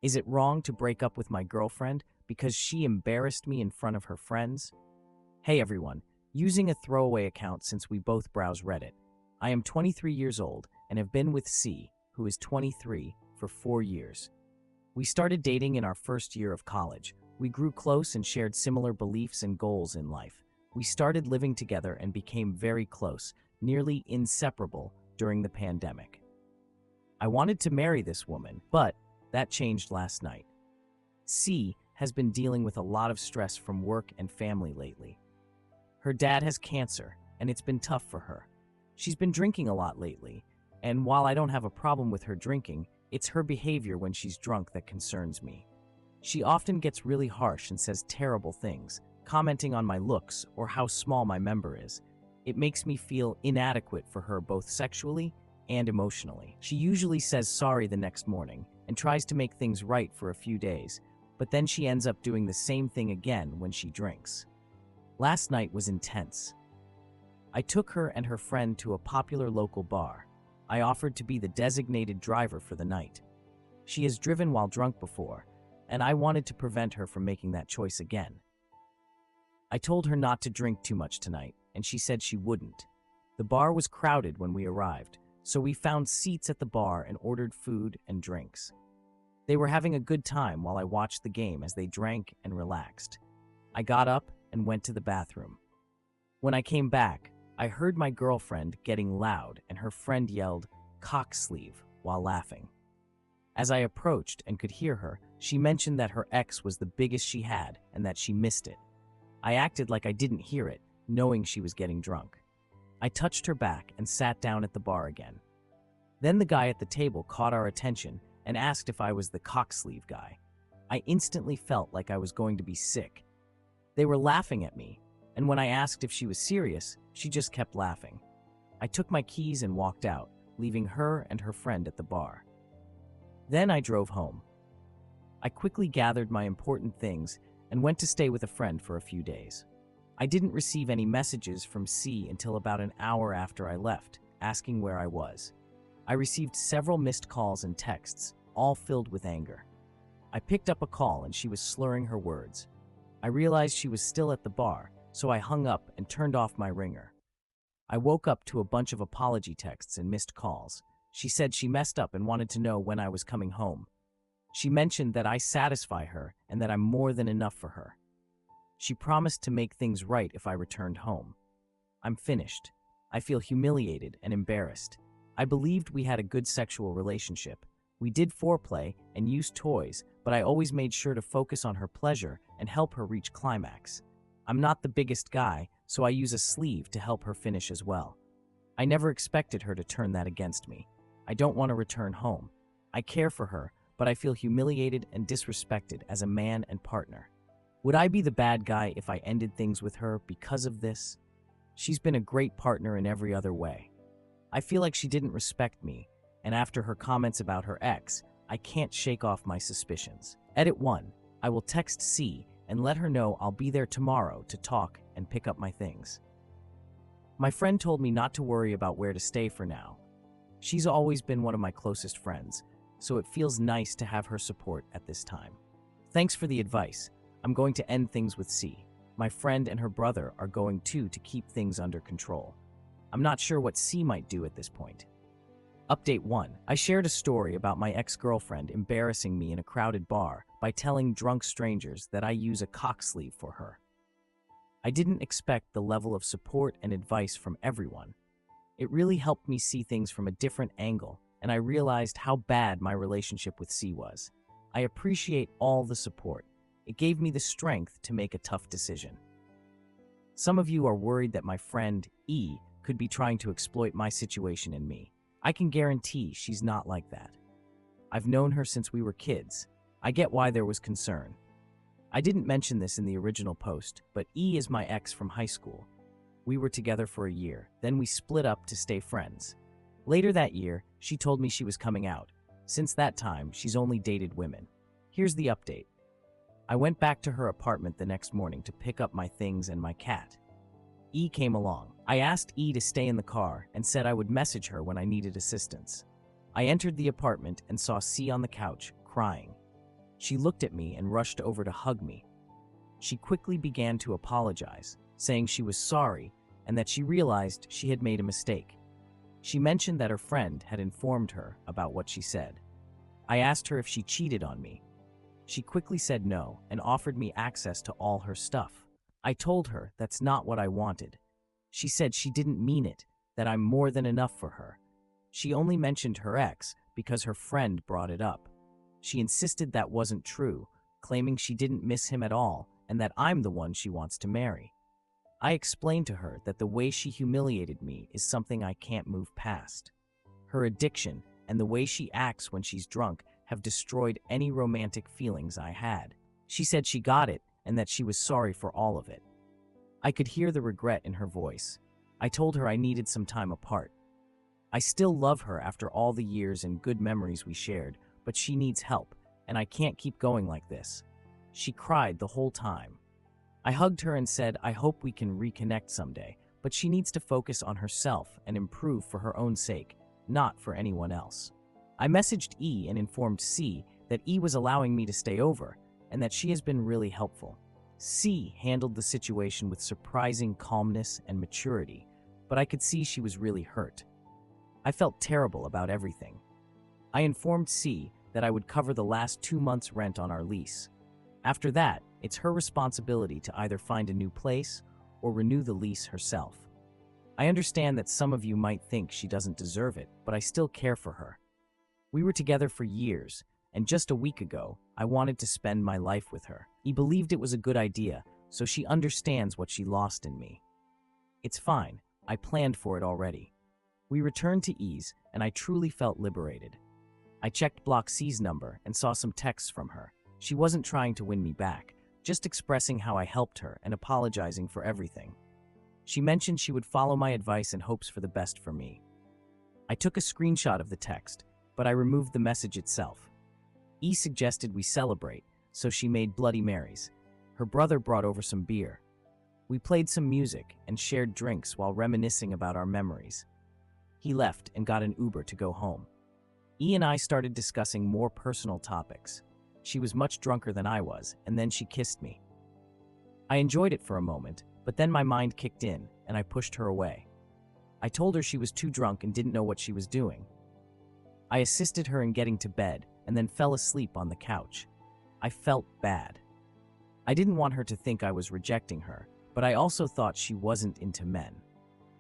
Is it wrong to break up with my girlfriend because she embarrassed me in front of her friends? Hey everyone, using a throwaway account since we both browse Reddit. I am 23 years old and have been with C, who is 23, for 4 years. We started dating in our first year of college. We grew close and shared similar beliefs and goals in life. We started living together and became very close, nearly inseparable, during the pandemic. I wanted to marry this woman, but that changed last night. C has been dealing with a lot of stress from work and family lately. Her dad has cancer, and it's been tough for her. She's been drinking a lot lately, and while I don't have a problem with her drinking, it's her behavior when she's drunk that concerns me. She often gets really harsh and says terrible things, commenting on my looks or how small my member is. It makes me feel inadequate for her both sexually and emotionally. She usually says sorry the next morning and tries to make things right for a few days, but then she ends up doing the same thing again when she drinks. Last night was intense. I took her and her friend to a popular local bar. I offered to be the designated driver for the night. She has driven while drunk before, and I wanted to prevent her from making that choice again. I told her not to drink too much tonight, and she said she wouldn't. The bar was crowded when we arrived, so we found seats at the bar and ordered food and drinks. They were having a good time while I watched the game as they drank and relaxed. I got up and went to the bathroom. When I came back, I heard my girlfriend getting loud and her friend yelled, "cock sleeve," while laughing. As I approached and could hear her, she mentioned that her ex was the biggest she had and that she missed it. I acted like I didn't hear it, knowing she was getting drunk. I touched her back and sat down at the bar again. Then the guy at the table caught our attention and asked if I was the cock sleeve guy. I instantly felt like I was going to be sick. They were laughing at me, and when I asked if she was serious, she just kept laughing. I took my keys and walked out, leaving her and her friend at the bar. Then I drove home. I quickly gathered my important things and went to stay with a friend for a few days. I didn't receive any messages from C until about an hour after I left, asking where I was. I received several missed calls and texts, all filled with anger. I picked up a call and she was slurring her words. I realized she was still at the bar, so I hung up and turned off my ringer. I woke up to a bunch of apology texts and missed calls. She said she messed up and wanted to know when I was coming home. She mentioned that I satisfy her and that I'm more than enough for her. She promised to make things right if I returned home. I'm finished. I feel humiliated and embarrassed. I believed we had a good sexual relationship. We did foreplay and used toys, but I always made sure to focus on her pleasure and help her reach climax. I'm not the biggest guy, so I use a sleeve to help her finish as well. I never expected her to turn that against me. I don't want to return home. I care for her, but I feel humiliated and disrespected as a man and partner. Would I be the bad guy if I ended things with her because of this? She's been a great partner in every other way. I feel like she didn't respect me, and after her comments about her ex, I can't shake off my suspicions. Edit 1. I will text C and let her know I'll be there tomorrow to talk and pick up my things. My friend told me not to worry about where to stay for now. She's always been one of my closest friends, so it feels nice to have her support at this time. Thanks for the advice. I'm going to end things with C. My friend and her brother are going to keep things under control. I'm not sure what C might do at this point. Update 1. I shared a story about my ex-girlfriend embarrassing me in a crowded bar by telling drunk strangers that I use a cock sleeve for her. I didn't expect the level of support and advice from everyone. It really helped me see things from a different angle, and I realized how bad my relationship with C was. I appreciate all the support. It gave me the strength to make a tough decision. Some of you are worried that my friend, E, could be trying to exploit my situation and me. I can guarantee she's not like that. I've known her since we were kids. I get why there was concern. I didn't mention this in the original post, but E is my ex from high school. We were together for a year, then we split up to stay friends. Later that year, she told me she was coming out. Since that time, she's only dated women. Here's the update. I went back to her apartment the next morning to pick up my things and my cat. E came along. I asked E to stay in the car and said I would message her when I needed assistance. I entered the apartment and saw C on the couch, crying. She looked at me and rushed over to hug me. She quickly began to apologize, saying she was sorry and that she realized she had made a mistake. She mentioned that her friend had informed her about what she said. I asked her if she cheated on me. She quickly said no and offered me access to all her stuff. I told her that's not what I wanted. She said she didn't mean it, that I'm more than enough for her. She only mentioned her ex because her friend brought it up. She insisted that wasn't true, claiming she didn't miss him at all and that I'm the one she wants to marry. I explained to her that the way she humiliated me is something I can't move past. Her addiction and the way she acts when she's drunk have destroyed any romantic feelings I had. She said she got it and that she was sorry for all of it. I could hear the regret in her voice. I told her I needed some time apart. I still love her after all the years and good memories we shared, but she needs help, and I can't keep going like this. She cried the whole time. I hugged her and said I hope we can reconnect someday, but she needs to focus on herself and improve for her own sake, not for anyone else. I messaged E and informed C that E was allowing me to stay over and that she has been really helpful. C handled the situation with surprising calmness and maturity, but I could see she was really hurt. I felt terrible about everything. I informed C that I would cover the last 2 months' rent on our lease. After that, it's her responsibility to either find a new place or renew the lease herself. I understand that some of you might think she doesn't deserve it, but I still care for her. We were together for years, and just a week ago, I wanted to spend my life with her. He believed it was a good idea, so she understands what she lost in me. It's fine, I planned for it already. We returned to E's, and I truly felt liberated. I checked Block C's number and saw some texts from her. She wasn't trying to win me back, just expressing how I helped her and apologizing for everything. She mentioned she would follow my advice and hopes for the best for me. I took a screenshot of the text, but I removed the message itself. E suggested we celebrate, so she made Bloody Marys. Her brother brought over some beer. We played some music and shared drinks while reminiscing about our memories. He left and got an Uber to go home. E and I started discussing more personal topics. She was much drunker than I was, and then she kissed me. I enjoyed it for a moment, but then my mind kicked in, and I pushed her away. I told her she was too drunk and didn't know what she was doing. I assisted her in getting to bed, and then fell asleep on the couch. I felt bad. I didn't want her to think I was rejecting her, but I also thought she wasn't into men.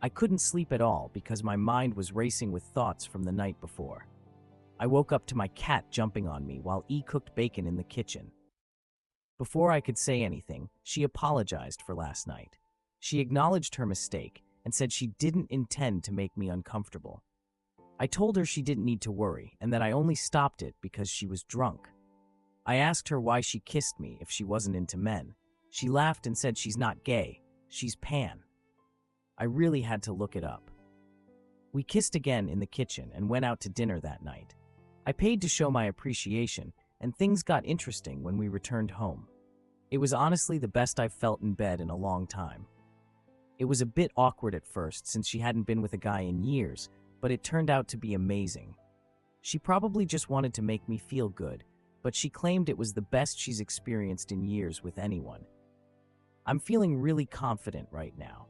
I couldn't sleep at all because my mind was racing with thoughts from the night before. I woke up to my cat jumping on me while E cooked bacon in the kitchen. Before I could say anything, she apologized for last night. She acknowledged her mistake and said she didn't intend to make me uncomfortable. I told her she didn't need to worry and that I only stopped it because she was drunk. I asked her why she kissed me if she wasn't into men. She laughed and said she's not gay, she's pan. I really had to look it up. We kissed again in the kitchen and went out to dinner that night. I paid to show my appreciation, and things got interesting when we returned home. It was honestly the best I've felt in bed in a long time. It was a bit awkward at first since she hadn't been with a guy in years, but it turned out to be amazing. She probably just wanted to make me feel good, but she claimed it was the best she's experienced in years with anyone. I'm feeling really confident right now.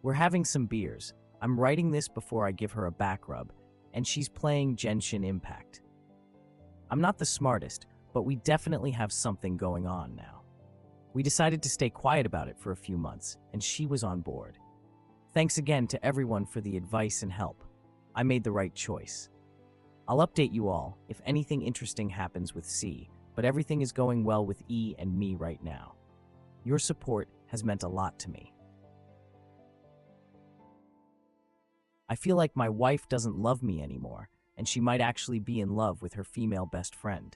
We're having some beers. I'm writing this before I give her a back rub, and she's playing Genshin Impact. I'm not the smartest, but we definitely have something going on now. We decided to stay quiet about it for a few months, and she was on board. Thanks again to everyone for the advice and help. I made the right choice. I'll update you all if anything interesting happens with C, but everything is going well with E and me right now. Your support has meant a lot to me. I feel like my wife doesn't love me anymore, and she might actually be in love with her female best friend.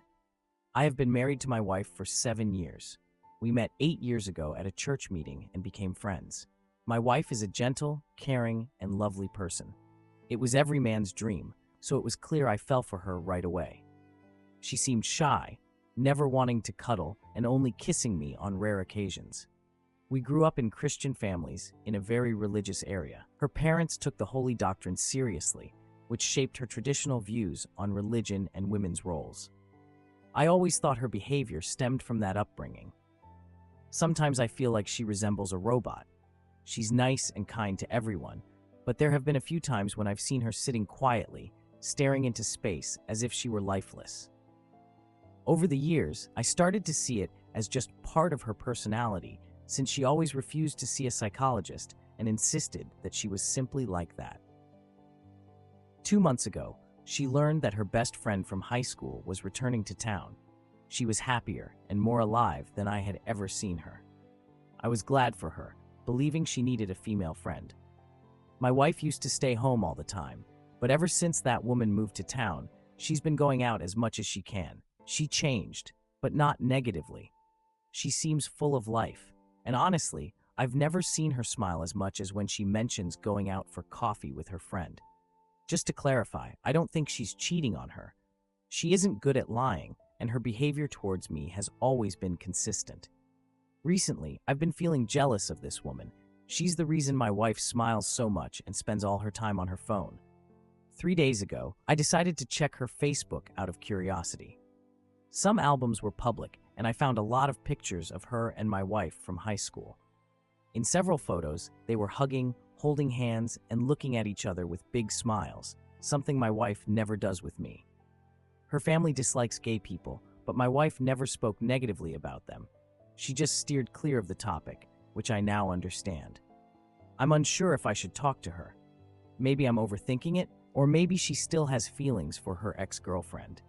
I have been married to my wife for 7 years. We met 8 years ago at a church meeting and became friends. My wife is a gentle, caring, and lovely person. It was every man's dream, so it was clear I fell for her right away. She seemed shy, never wanting to cuddle and only kissing me on rare occasions. We grew up in Christian families in a very religious area. Her parents took the holy doctrine seriously, which shaped her traditional views on religion and women's roles. I always thought her behavior stemmed from that upbringing. Sometimes I feel like she resembles a robot. She's nice and kind to everyone, but there have been a few times when I've seen her sitting quietly, staring into space as if she were lifeless. Over the years, I started to see it as just part of her personality, since she always refused to see a psychologist and insisted that she was simply like that. 2 months ago, she learned that her best friend from high school was returning to town. She was happier and more alive than I had ever seen her. I was glad for her, believing she needed a female friend. My wife used to stay home all the time, but ever since that woman moved to town, she's been going out as much as she can. She changed, but not negatively. She seems full of life, and honestly, I've never seen her smile as much as when she mentions going out for coffee with her friend. Just to clarify, I don't think she's cheating on her. She isn't good at lying, and her behavior towards me has always been consistent. Recently, I've been feeling jealous of this woman. She's the reason my wife smiles so much and spends all her time on her phone. 3 days ago, I decided to check her Facebook out of curiosity. Some albums were public, and I found a lot of pictures of her and my wife from high school. In several photos, they were hugging, holding hands, and looking at each other with big smiles, something my wife never does with me. Her family dislikes gay people, but my wife never spoke negatively about them. She just steered clear of the topic, which I now understand. I'm unsure if I should talk to her. Maybe I'm overthinking it, or maybe she still has feelings for her ex-girlfriend.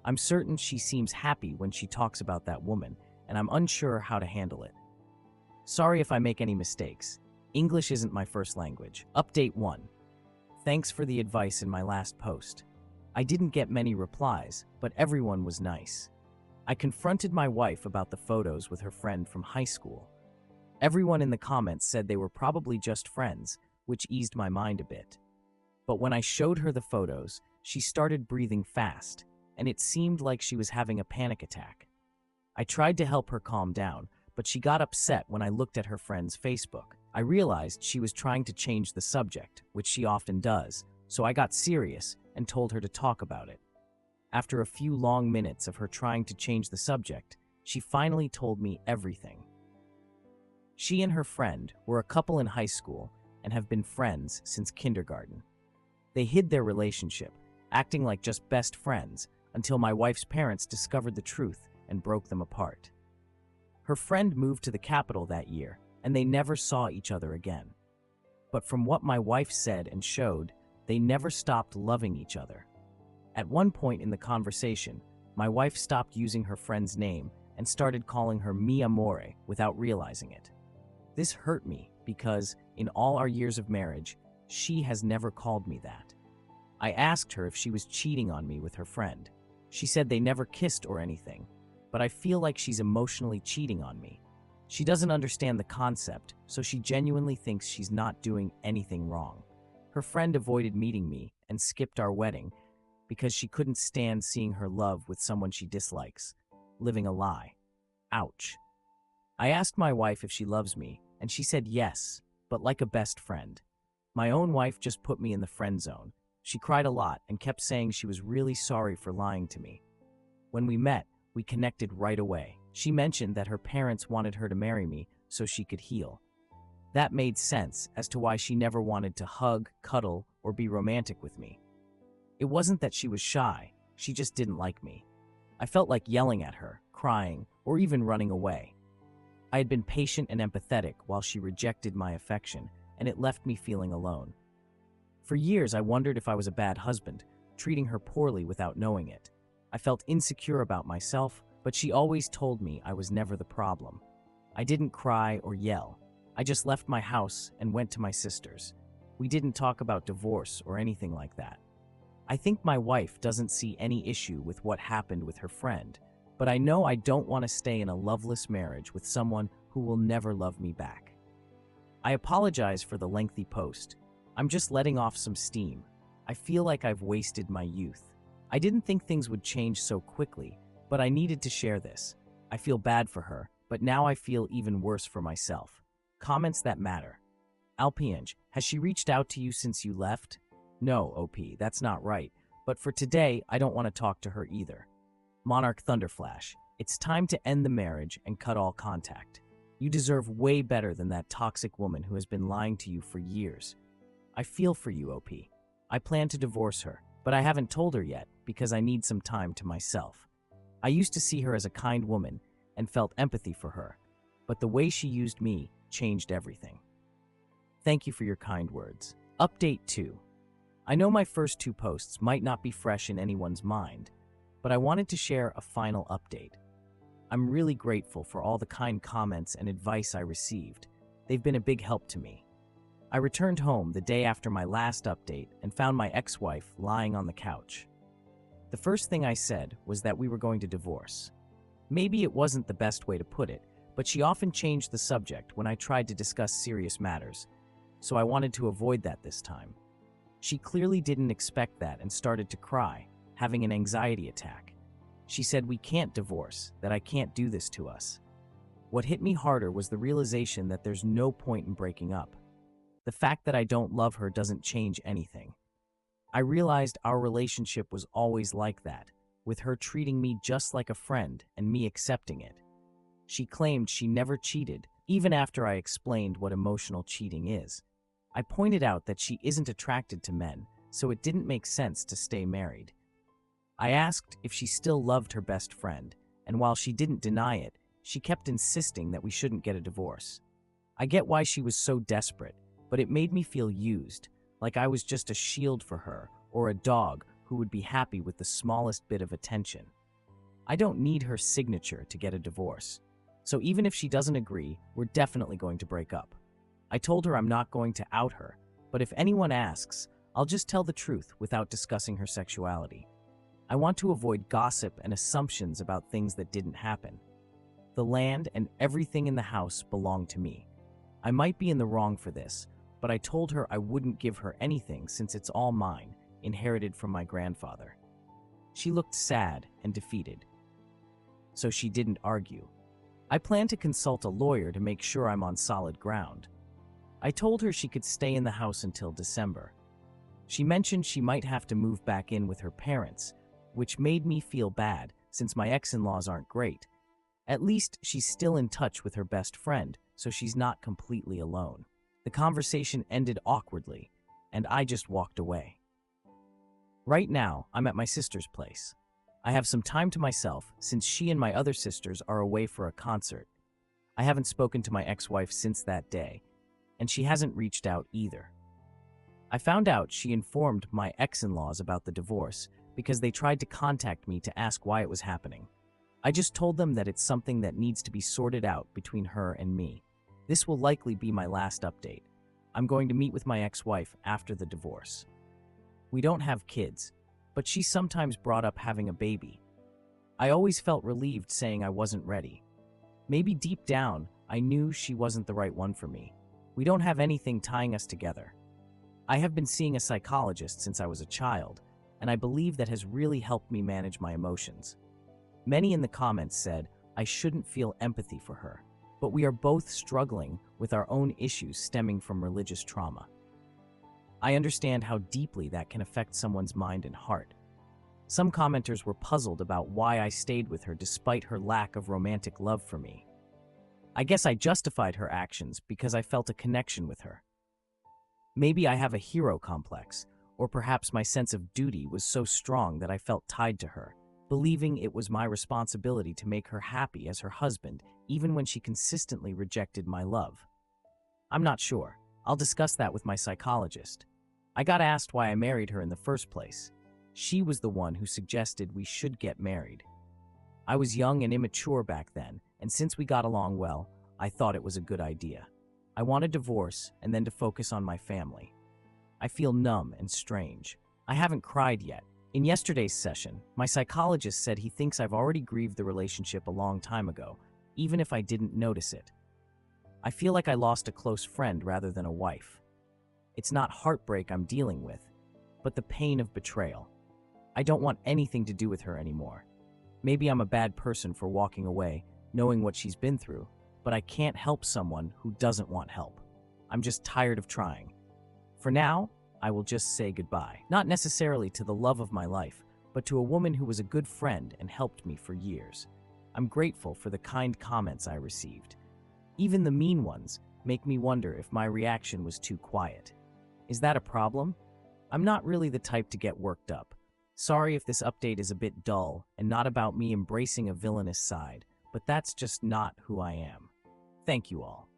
I'm certain she seems happy when she talks about that woman, and I'm unsure how to handle it. Sorry if I make any mistakes. English isn't my first language. Update 1. Thanks for the advice in my last post. I didn't get many replies, but everyone was nice. I confronted my wife about the photos with her friend from high school. Everyone in the comments said they were probably just friends, which eased my mind a bit. But when I showed her the photos, she started breathing fast, and it seemed like she was having a panic attack. I tried to help her calm down, but she got upset when I looked at her friend's Facebook. I realized she was trying to change the subject, which she often does, so I got serious and told her to talk about it. After a few long minutes of her trying to change the subject, she finally told me everything. She and her friend were a couple in high school and have been friends since kindergarten. They hid their relationship, acting like just best friends, until my wife's parents discovered the truth and broke them apart. Her friend moved to the capital that year, and they never saw each other again. But from what my wife said and showed, they never stopped loving each other. At one point in the conversation, my wife stopped using her friend's name and started calling her mi amore without realizing it. This hurt me because, in all our years of marriage, she has never called me that. I asked her if she was cheating on me with her friend. She said they never kissed or anything, but I feel like she's emotionally cheating on me. She doesn't understand the concept, so she genuinely thinks she's not doing anything wrong. Her friend avoided meeting me and skipped our wedding because she couldn't stand seeing her love with someone she dislikes, living a lie. Ouch. I asked my wife if she loves me, and she said yes, but like a best friend. My own wife just put me in the friend zone. She cried a lot and kept saying she was really sorry for lying to me. When we met, we connected right away. She mentioned that her parents wanted her to marry me so she could heal. That made sense as to why she never wanted to hug, cuddle, or be romantic with me. It wasn't that she was shy, she just didn't like me. I felt like yelling at her, crying, or even running away. I had been patient and empathetic while she rejected my affection, and it left me feeling alone. For years, I wondered if I was a bad husband, treating her poorly without knowing it. I felt insecure about myself, but she always told me I was never the problem. I didn't cry or yell. I just left my house and went to my sister's. We didn't talk about divorce or anything like that. I think my wife doesn't see any issue with what happened with her friend, but I know I don't want to stay in a loveless marriage with someone who will never love me back. I apologize for the lengthy post. I'm just letting off some steam. I feel like I've wasted my youth. I didn't think things would change so quickly, but I needed to share this. I feel bad for her, but now I feel even worse for myself. Comments that matter. Alpiange, has she reached out to you since you left? No, OP, that's not right. But for today, I don't want to talk to her either. Monarch Thunderflash, it's time to end the marriage and cut all contact. You deserve way better than that toxic woman who has been lying to you for years. I feel for you, OP. I plan to divorce her, but I haven't told her yet because I need some time to myself. I used to see her as a kind woman and felt empathy for her, but the way she used me changed everything. Thank you for your kind words. Update 2. I know my first 2 posts might not be fresh in anyone's mind, but I wanted to share a final update. I'm really grateful for all the kind comments and advice I received. They've been a big help to me. I returned home the day after my last update and found my ex-wife lying on the couch. The first thing I said was that we were going to divorce. Maybe it wasn't the best way to put it, but she often changed the subject when I tried to discuss serious matters, so I wanted to avoid that this time. She clearly didn't expect that and started to cry, having an anxiety attack. She said we can't divorce, that I can't do this to us. What hit me harder was the realization that there's no point in breaking up. The fact that I don't love her doesn't change anything. I realized our relationship was always like that, with her treating me just like a friend and me accepting it. She claimed she never cheated, even after I explained what emotional cheating is. I pointed out that she isn't attracted to men, so it didn't make sense to stay married. I asked if she still loved her best friend, and while she didn't deny it, she kept insisting that we shouldn't get a divorce. I get why she was so desperate, but it made me feel used, like I was just a shield for her or a dog who would be happy with the smallest bit of attention. I don't need her signature to get a divorce, so even if she doesn't agree, we're definitely going to break up. I told her I'm not going to out her, but if anyone asks, I'll just tell the truth without discussing her sexuality. I want to avoid gossip and assumptions about things that didn't happen. The land and everything in the house belong to me. I might be in the wrong for this, but I told her I wouldn't give her anything since it's all mine, inherited from my grandfather. She looked sad and defeated, so she didn't argue. I plan to consult a lawyer to make sure I'm on solid ground. I told her she could stay in the house until December. She mentioned she might have to move back in with her parents, which made me feel bad since my ex-in-laws aren't great. At least she's still in touch with her best friend, so she's not completely alone. The conversation ended awkwardly, and I just walked away. Right now, I'm at my sister's place. I have some time to myself since she and my other sisters are away for a concert. I haven't spoken to my ex-wife since that day, and she hasn't reached out either. I found out she informed my ex-in-laws about the divorce because they tried to contact me to ask why it was happening. I just told them that it's something that needs to be sorted out between her and me. This will likely be my last update. I'm going to meet with my ex-wife after the divorce. We don't have kids, but she sometimes brought up having a baby. I always felt relieved saying I wasn't ready. Maybe deep down, I knew she wasn't the right one for me. We don't have anything tying us together. I have been seeing a psychologist since I was a child, and I believe that has really helped me manage my emotions. Many in the comments said I shouldn't feel empathy for her, but we are both struggling with our own issues stemming from religious trauma. I understand how deeply that can affect someone's mind and heart. Some commenters were puzzled about why I stayed with her despite her lack of romantic love for me. I guess I justified her actions because I felt a connection with her. Maybe I have a hero complex, or perhaps my sense of duty was so strong that I felt tied to her, believing it was my responsibility to make her happy as her husband, even when she consistently rejected my love. I'm not sure. I'll discuss that with my psychologist. I got asked why I married her in the first place. She was the one who suggested we should get married. I was young and immature back then, and since we got along well, I thought it was a good idea. I want a divorce and then to focus on my family. I feel numb and strange. I haven't cried yet. In yesterday's session, my psychologist said he thinks I've already grieved the relationship a long time ago, even if I didn't notice it. I feel like I lost a close friend rather than a wife. It's not heartbreak I'm dealing with, but the pain of betrayal. I don't want anything to do with her anymore. Maybe I'm a bad person for walking away, knowing what she's been through, but I can't help someone who doesn't want help. I'm just tired of trying. For now, I will just say goodbye. Not necessarily to the love of my life, but to a woman who was a good friend and helped me for years. I'm grateful for the kind comments I received. Even the mean ones make me wonder if my reaction was too quiet. Is that a problem? I'm not really the type to get worked up. Sorry if this update is a bit dull and not about me embracing a villainous side, but that's just not who I am. Thank you all.